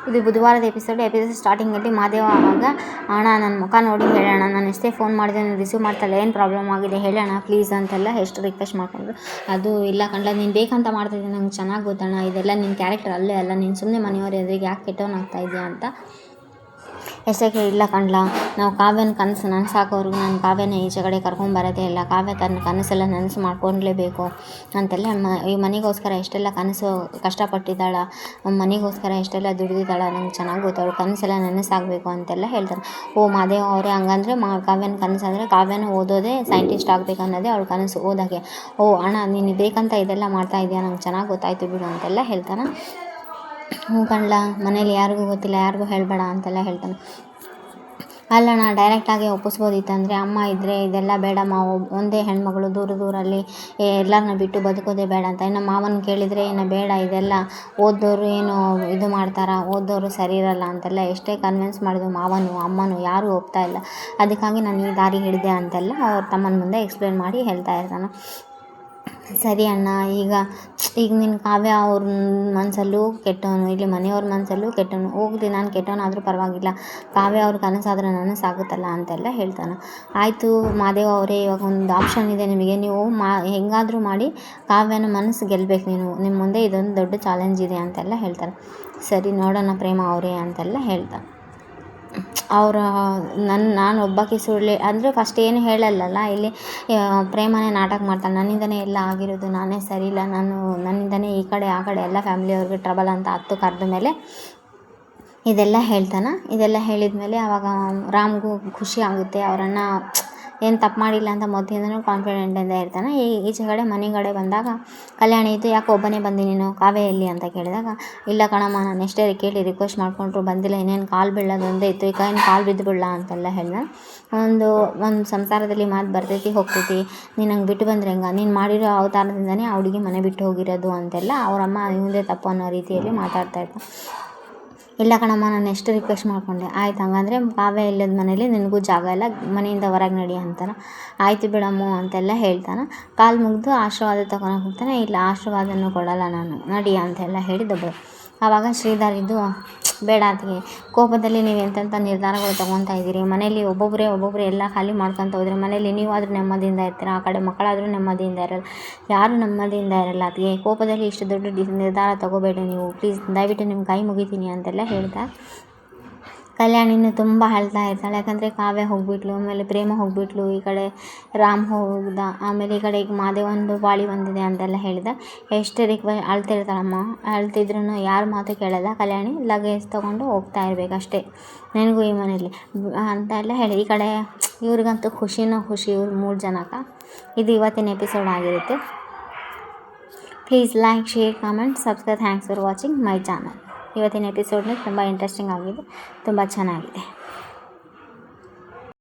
ಇದು ಬುಧವಾರದ ಎಪಿಸೋಡ್ ಸ್ಟಾರ್ಟಿಂಗಲ್ಲಿ ಮಾದೇವ ಆವಾಗ ಅಣ್ಣ ನನ್ನ ಮುಖ ನೋಡಿ ಹೇಳೋಣ, ನಾನು ಎಷ್ಟೇ ಫೋನ್ ಮಾಡಿದೆ ನೀನು ರಿಸೀವ್ ಮಾಡ್ತಾಯಿಲ್ಲ, ಏನು ಪ್ರಾಬ್ಲಮ್ ಆಗಿದೆ ಹೇಳೋಣ ಪ್ಲೀಸ್ ಅಂತೆಲ್ಲ ಎಷ್ಟು ರಿಕ್ವೆಸ್ಟ್ ಮಾಡ್ಕೊಂಡ್ರು. ಅದು ಇಲ್ಲ ಕಣ್ಲ, ನೀನು ಬೇಕಂತ ಮಾಡ್ತಿದ್ದೀನಿ, ನಂಗೆ ಚೆನ್ನಾಗಿ ಗೊತ್ತಣ್ಣ, ಇದೆಲ್ಲ ನಿನ್ನ ಕ್ಯಾರೆಕ್ಟರ್ ಅಲ್ಲೇ ಅಲ್ಲ, ನೀನು ಸುಮ್ಮನೆ ಮನೆಯವ್ರ ಎದುರಿಗೆ ಯಾಕೆ ಕೆಟ್ಟವನಾಗ್ತಾ ಇದೆಯಾ ಅಂತ. ಎಷ್ಟಕ್ಕೆ ಇಲ್ಲ ಕಣ್ಲ, ನಾವು ಕಾವ್ಯನ ಕನಸು ನನಸಾಕೋರ್ಗು ನಾನು ಕಾವ್ಯನ ಈಚೆ ಕಡೆ ಕರ್ಕೊಂಬರೋದೇ ಇಲ್ಲ, ಕಾವ್ಯ ತನ್ನ ಕನಸೆಲ್ಲ ನನಸು ಮಾಡ್ಕೊಳ್ಲೇಬೇಕು ಅಂತೆಲ್ಲ ಈ ಮನೆಗೋಸ್ಕರ ಎಷ್ಟೆಲ್ಲ ಕನಸು ಕಷ್ಟಪಟ್ಟಿದ್ದಾಳ, ಮನೆಗೋಸ್ಕರ ಎಷ್ಟೆಲ್ಲ ದುಡಿದಿದ್ದಾಳ, ನಂಗೆ ಚೆನ್ನಾಗಿ ಗೊತ್ತವಳು ಕನಸೆಲ್ಲ ನನಸಾಗಬೇಕು ಅಂತೆಲ್ಲ ಹೇಳ್ತಾನೆ. ಓ ಮಾದೇವ ಅವರೇ, ಹಂಗಂದರೆ ಕಾವ್ಯನ ಕನಸು ಅಂದರೆ ಕಾವ್ಯನ ಓದೋದೇ ಸೈಂಟಿಸ್ಟ್ ಆಗಬೇಕು ಅನ್ನೋದೇ ಅವಳು ಕನಸು ಓದೋಕ್ಕೆ. ಓ ಅಣ್ಣ ನೀನು ಬೇಕಂತ ಇದೆಲ್ಲ ಮಾಡ್ತಾ ಇದೆಯಾ, ನಂಗೆ ಚೆನ್ನಾಗಿ ಗೊತ್ತಾಯ್ತು ಬಿಡು ಅಂತೆಲ್ಲ ಹೇಳ್ತಾನೆ. ಹ್ಞೂ ಕಣ್ಲ, ಮನೇಲಿ ಯಾರಿಗೂ ಗೊತ್ತಿಲ್ಲ, ಯಾರಿಗೂ ಹೇಳಬೇಡ ಅಂತೆಲ್ಲ ಹೇಳ್ತಾನೆ. ಅಲ್ಲಣ್ಣ ಡೈರೆಕ್ಟಾಗಿ ಒಪ್ಪಿಸ್ಬೋದಿತ್ತಂದರೆ, ಅಮ್ಮ ಇದ್ದರೆ ಇದೆಲ್ಲ ಬೇಡಮ್ಮ, ಒಂದೇ ಹೆಣ್ಮಗಳು ದೂರಲ್ಲಿ ಎಲ್ಲರನ್ನ ಬಿಟ್ಟು ಬದುಕೋದೇ ಬೇಡ ಅಂತ. ಇನ್ನು ಮಾವನ ಕೇಳಿದರೆ ಇನ್ನು ಬೇಡ, ಇದೆಲ್ಲ ಓದೋರು ಏನು ಇದು ಮಾಡ್ತಾರಾ, ಓದೋರು ಸರಿ ಇರಲ್ಲ ಅಂತೆಲ್ಲ ಎಷ್ಟೇ ಕನ್ವಿನ್ಸ್ ಮಾಡಿದ್ರು ಮಾವನು ಅಮ್ಮನು ಯಾರೂ ಒಪ್ತಾ ಇಲ್ಲ. ಅದಕ್ಕಾಗಿ ನಾನು ಈ ದಾರಿ ಹಿಡಿದೆ ಅಂತೆಲ್ಲ ಅವ್ರ ತಮ್ಮನ ಮುಂದೆ ಎಕ್ಸ್ಪ್ಲೇನ್ ಮಾಡಿ ಹೇಳ್ತಾ ಇರ್ತಾನೆ. ಸರಿ ಅಣ್ಣ, ಈಗ ನಿನ್ನ ಕಾವ್ಯ ಅವ್ರ ಮನಸ್ಸಲ್ಲೂ ಕೆಟ್ಟವನು, ಇಲ್ಲಿ ಮನೆಯವ್ರ ಮನಸ್ಸಲ್ಲೂ ಕೆಟ್ಟವನು, ಹೋಗಲಿ ನಾನು ಕೆಟ್ಟವನಾದರೂ ಪರವಾಗಿಲ್ಲ, ಕಾವ್ಯ ಅವ್ರ ಕನಸಾದರೆ ನನಸಾಗುತ್ತಲ್ಲ ಅಂತೆಲ್ಲ ಹೇಳ್ತಾನೆ. ಆಯಿತು ಮಾದೇವ ಅವರೇ, ಇವಾಗ ಒಂದು ಆಪ್ಷನ್ ಇದೆ ನಿಮಗೆ, ನೀವು ಹೆಂಗಾದರೂ ಮಾಡಿ ಕಾವ್ಯನ ಮನಸ್ಸು ಗೆಲ್ಲಬೇಕು, ನಿಮ್ಮ ಮುಂದೆ ಇದೊಂದು ದೊಡ್ಡ ಚಾಲೆಂಜ್ ಇದೆ ಅಂತೆಲ್ಲ ಹೇಳ್ತಾರೆ. ಸರಿ ನೋಡೋಣ ಪ್ರೇಮ ಅವರೇ ಅಂತೆಲ್ಲ ಹೇಳ್ತಾನೆ. ಅವರ ನಾನು ಒಬ್ಬಾಕಿ ಸುಳ್ಳು ಅಂದರೆ ಫಸ್ಟ್ ಏನು ಹೇಳಲ್ಲಲ್ಲ, ಇಲ್ಲಿ ಪ್ರೇಮನೇ ನಾಟಕ ಮಾಡ್ತಾಳೆ, ನನ್ನಿಂದನೇ ಎಲ್ಲ ಆಗಿರೋದು, ನಾನೇ ಸರಿ ಇಲ್ಲ, ನನ್ನಿಂದನೇ ಈ ಕಡೆ ಆ ಕಡೆ ಎಲ್ಲ ಫ್ಯಾಮಿಲಿಯವ್ರಿಗೆ ಟ್ರಬಲ್ ಅಂತ ಹತ್ತು ಕರೆದ ಮೇಲೆ ಇದೆಲ್ಲ ಹೇಳ್ತಾನೆ. ಇದೆಲ್ಲ ಹೇಳಿದ ಮೇಲೆ ಆವಾಗ ರಾಮ್ಗೂ ಖುಷಿ ಆಗುತ್ತೆ, ಅವರಣ್ಣ ಏನು ತಪ್ಪು ಮಾಡಿಲ್ಲ ಅಂತ ಮೊದಲಿಂದನೂ ಕಾನ್ಫಿಡೆಂಟಿಂದ ಇರ್ತಾನೆ. ಈಚೆ ಕಡೆ ಮನೆ ಕಡೆ ಬಂದಾಗ ಕಲ್ಯಾಣಿ ಇದ್ದು, ಯಾಕೆ ಒಬ್ಬನೇ ಬಂದು ನೀನು ಕಾವ್ಯ ಎಲ್ಲಿ ಅಂತ ಕೇಳಿದಾಗ, ಇಲ್ಲ ಕಣಮ್ಮ ನಾನು ಎಷ್ಟೇ ಕೇಳಿ ರಿಕ್ವೆಸ್ಟ್ ಮಾಡ್ಕೊಂಡ್ರು ಬಂದಿಲ್ಲ, ಇನ್ನೇನು ಕಾಲು ಬೀಳೋದು ಒಂದೇ ಇತ್ತು, ಈಗ ಏನು ಕಾಲು ಬಿದ್ದು ಬಿಡಲ್ಲ ಅಂತೆಲ್ಲ ಹೇಳಿದ. ಒಂದು ಸಂಸಾರದಲ್ಲಿ ಮಾತು ಬರ್ತೈತಿ ಹೋಗ್ತೈತಿ, ನೀನು ಹಂಗೆ ಬಿಟ್ಟು ಬಂದರೆ ಹೆಂಗೆ, ನೀನು ಮಾಡಿರೋ ಅವತಾರದಿಂದನೇ ಆ ಹುಡುಗಿ ಮನೆ ಬಿಟ್ಟು ಹೋಗಿರೋದು ಅಂತೆಲ್ಲ ಅವರಮ್ಮ ಇವಂದೇ ತಪ್ಪು ಅನ್ನೋ ರೀತಿಯಲ್ಲಿ ಮಾತಾಡ್ತಾ ಇದ್ದ. ಇಲ್ಲ ಕಣಮ್ಮ ನಾನು ಎಷ್ಟು ರಿಕ್ವೆಸ್ಟ್ ಮಾಡಿಕೊಂಡೆ, ಆಯ್ತು ಹಂಗಂದರೆ ಕಾವ್ಯ ಇಲ್ಲದ ಮನೇಲಿ ನಿನಗೂ ಜಾಗ ಇಲ್ಲ, ಮನೆಯಿಂದ ಹೊರಗೆ ನಡಿ ಅಂತಾನೆ. ಆಯಿತು ಬಿಡಮ್ಮು ಅಂತೆಲ್ಲ ಹೇಳ್ತಾನೆ. ಕಾಲು ಮುಗಿದು ಆಶೀರ್ವಾದ ತೊಗೊಳಕ್ಕೆ ಹೋಗ್ತಾನೆ. ಇಲ್ಲ ಆಶೀರ್ವಾದನೂ ಕೊಡಲ್ಲ ನಾನು, ನಡಿ ಅಂತೆಲ್ಲ ಹೇಳಿ ದೊಡ್ಡದು. ಆವಾಗ ಶ್ರೀಧರ್ ಇದ್ದು, ಬೇಡ ಅದಕ್ಕೆ ಕೋಪದಲ್ಲಿ ನೀವು ಎಂತೆಂಥ ನಿರ್ಧಾರಗಳು ತೊಗೊತಾ ಇದ್ದೀರಿ, ಮನೇಲಿ ಒಬ್ಬೊಬ್ಬರೇ ಎಲ್ಲ ಖಾಲಿ ಮಾಡ್ಕೊತ ಹೋದರೆ ಮನೇಲಿ ನೀವಾದರೂ ನೆಮ್ಮದಿಯಿಂದ ಇರ್ತೀರ, ಆ ಕಡೆ ಮಕ್ಕಳಾದರೂ ನೆಮ್ಮದಿಯಿಂದ ಇರಲ್ಲ, ಯಾರೂ ನೆಮ್ಮದಿಯಿಂದ ಇರಲ್ಲ, ಅದಕ್ಕೆ ಕೋಪದಲ್ಲಿ ಇಷ್ಟು ದೊಡ್ಡ ನಿರ್ಧಾರ ತೊಗೋಬೇಡಿ ನೀವು, ಪ್ಲೀಸ್ ದಯವಿಟ್ಟು ನಿಮ್ಮ ಕೈ ಮುಗಿತೀನಿ ಅಂತೆಲ್ಲ ಹೇಳ್ತಾ ಕಲ್ಯಾಣಿನೂ ತುಂಬ ಅಳ್ತಾ ಇರ್ತಾಳೆ. ಯಾಕಂದರೆ ಕಾವ್ಯ ಹೋಗಿಬಿಟ್ಲು, ಆಮೇಲೆ ಪ್ರೇಮ ಹೋಗಿಬಿಟ್ಲು, ಈ ಕಡೆ ರಾಮ್ ಹೋಗ್ದ, ಆಮೇಲೆ ಈ ಕಡೆ ಈಗ ಮಾದೇವಂದು ಬಾಳಿ ಬಂದಿದೆ ಅಂತೆಲ್ಲ ಹೇಳಿದ. ಎಷ್ಟು ಅಳ್ತಿರ್ತಾಳಮ್ಮ, ಅಳ್ತಿದ್ರು ಯಾರ ಮಾತು ಕೇಳಲ್ಲ ಕಲ್ಯಾಣಿ, ಲಗೇಜ್ ತೊಗೊಂಡು ಹೋಗ್ತಾ ಇರಬೇಕಷ್ಟೇ ನನಗೂ ಈ ಮನೇಲಿ ಅಂತೆಲ್ಲ ಹೇಳಿ. ಈ ಕಡೆ ಇವ್ರಿಗಂತೂ ಖುಷಿನೂ ಖುಷಿ, ಇವ್ರು 3 ಜನಕ್ಕೆ. ಇದು ಇವತ್ತಿನ ಎಪಿಸೋಡ್ ಆಗಿರುತ್ತೆ. Please like, share, comment, subscribe. Thanks for watching my channel. ಇವತ್ತಿನ ಎಪಿಸೋಡ್ನ ತುಂಬ ಇಂಟ್ರೆಸ್ಟಿಂಗ್ ಆಗಿದೆ, ತುಂಬ ಚೆನ್ನಾಗಿದೆ.